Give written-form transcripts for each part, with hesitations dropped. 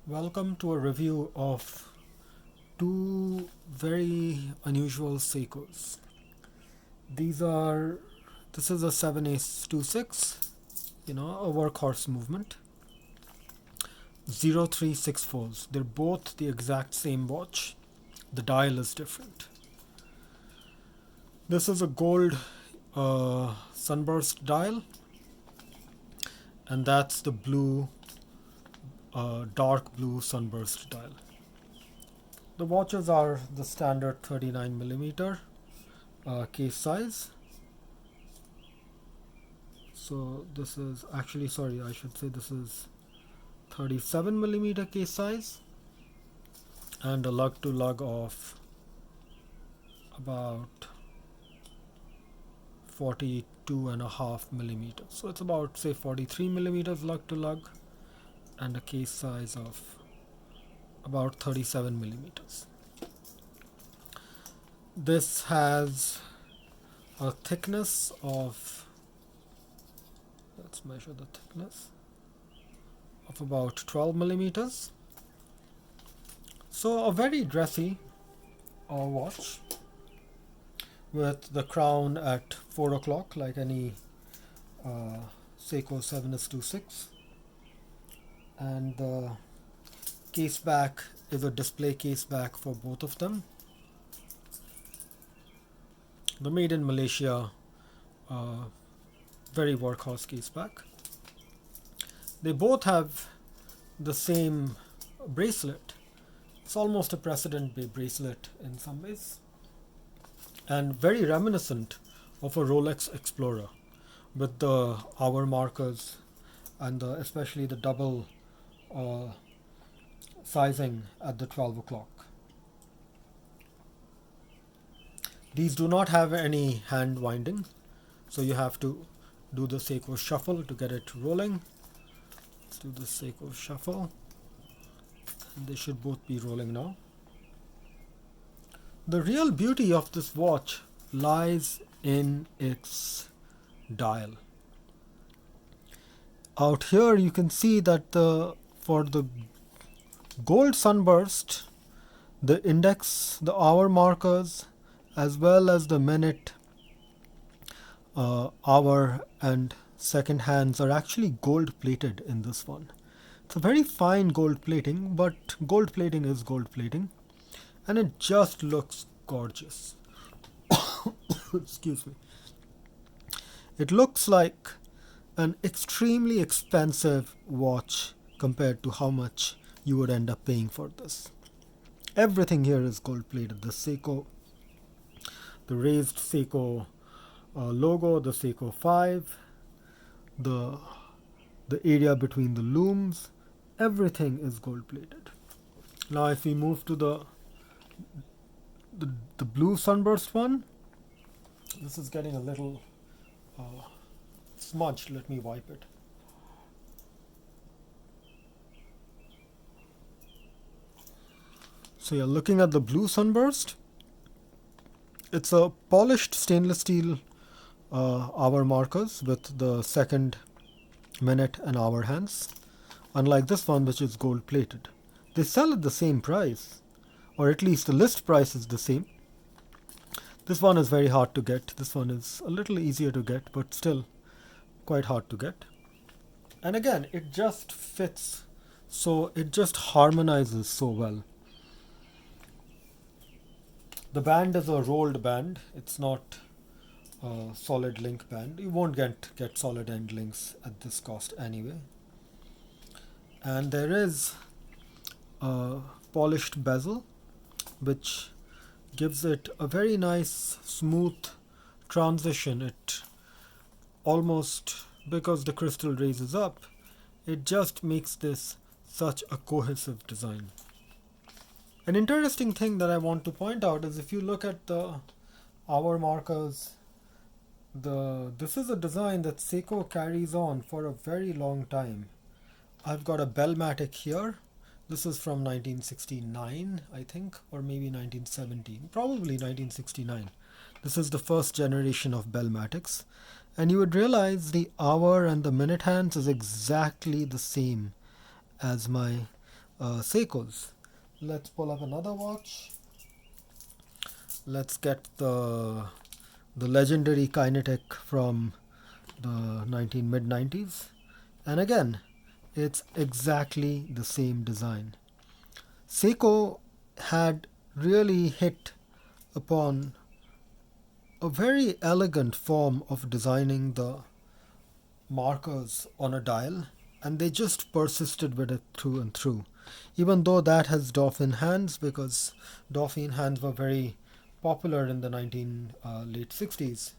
Welcome to a review of two very unusual Seikos. This is a 7S26, a workhorse movement. 0364s. They're both the exact same watch. The dial is different. This is a gold sunburst dial, and that's the blue, dark blue sunburst dial. The watches are the standard 39mm case size. So this is actually, sorry, I should say this is 37mm case size and a lug to lug of about 42.5mm. So it's about, say, 43mm lug to lug and a case size of about 37mm. This has a thickness of, let's measure the thickness, of about 12mm. So a very dressy watch with the crown at 4 o'clock like any Seiko 7S26, and the case back is a display case back for both of them. The made in Malaysia, very workhorse case back. They both have the same bracelet. It's almost a precedent bracelet in some ways, and very reminiscent of a Rolex Explorer with the hour markers and especially the double sizing at the 12 o'clock. These do not have any hand winding, so you have to do the Seiko shuffle to get it rolling. Let's do the Seiko shuffle. They should both be rolling now. The real beauty of this watch lies in its dial. Out here you can see that for the gold sunburst, the index, the hour markers, as well as the minute, hour and second hands are actually gold plated in this one. It's a very fine gold plating, but gold plating is gold plating, and it just looks gorgeous. Excuse me. It looks like an extremely expensive watch compared to how much you would end up paying for this. Everything here is gold plated. The Seiko, the raised Seiko logo, the Seiko 5, the area between the looms, everything is gold plated. Now if we move to the blue sunburst one, this is getting a little smudged. Let me wipe it. So you're looking at the blue sunburst. It's a polished stainless steel hour markers with the second, minute and hour hands, unlike this one which is gold plated. They sell at the same price, or at least the list price is the same. This one is very hard to get. This one is a little easier to get, but still quite hard to get. And again, it just fits, so it just harmonizes so well. The band is a rolled band. It's not a solid link band. You won't get solid end links at this cost anyway. And there is a polished bezel which gives it a very nice smooth transition. It almost, because the crystal raises up, it just makes this such a cohesive design. An interesting thing that I want to point out is if you look at the hour markers, this is a design that Seiko carries on for a very long time. I've got a bellmatic here. This is from 1969, I think, or maybe 1917, probably 1969. This is the first generation of bellmatics, and you would realize the hour and the minute hands is exactly the same as my Seikos. Let's pull up another watch. Let's get the legendary Kinetic from the mid-90s. And again, it's exactly the same design. Seiko had really hit upon a very elegant form of designing the markers on a dial, and they just persisted with it through and through. Even though that has dolphin hands, because dolphin hands were very popular in the late 60s.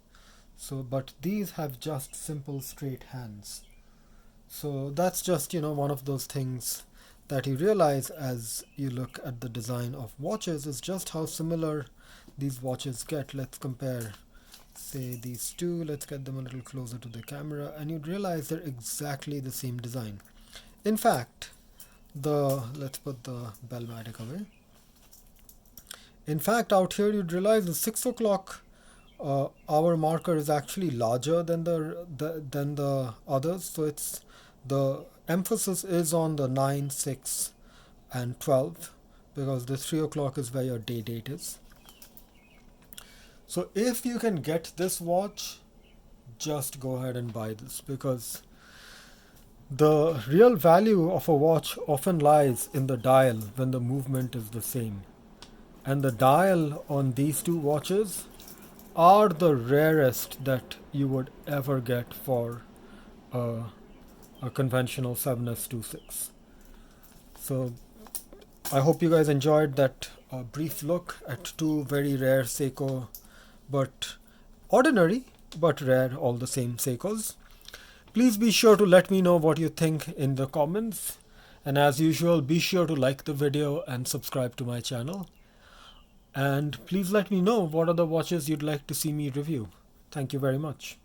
So, but these have just simple straight hands. So that's just, one of those things that you realize as you look at the design of watches, is just how similar these watches get. Let's compare, say, these two. Let's get them a little closer to the camera, and you'd realize they're exactly the same design. In fact, let's put the Bellmatic away. In fact, out here you'd realize the 6 o'clock hour marker is actually larger than the others. So it's the emphasis is on the 9, 6, and 12, because the 3 o'clock is where your day date is. So if you can get this watch, just go ahead and buy this, because the real value of a watch often lies in the dial when the movement is the same. And the dial on these two watches are the rarest that you would ever get for a conventional 7S26. So I hope you guys enjoyed that brief look at two very rare Seiko, but ordinary but rare all the same Seikos. Please be sure to let me know what you think in the comments, and as usual, be sure to like the video and subscribe to my channel. And please let me know what other watches you'd like to see me review. Thank you very much.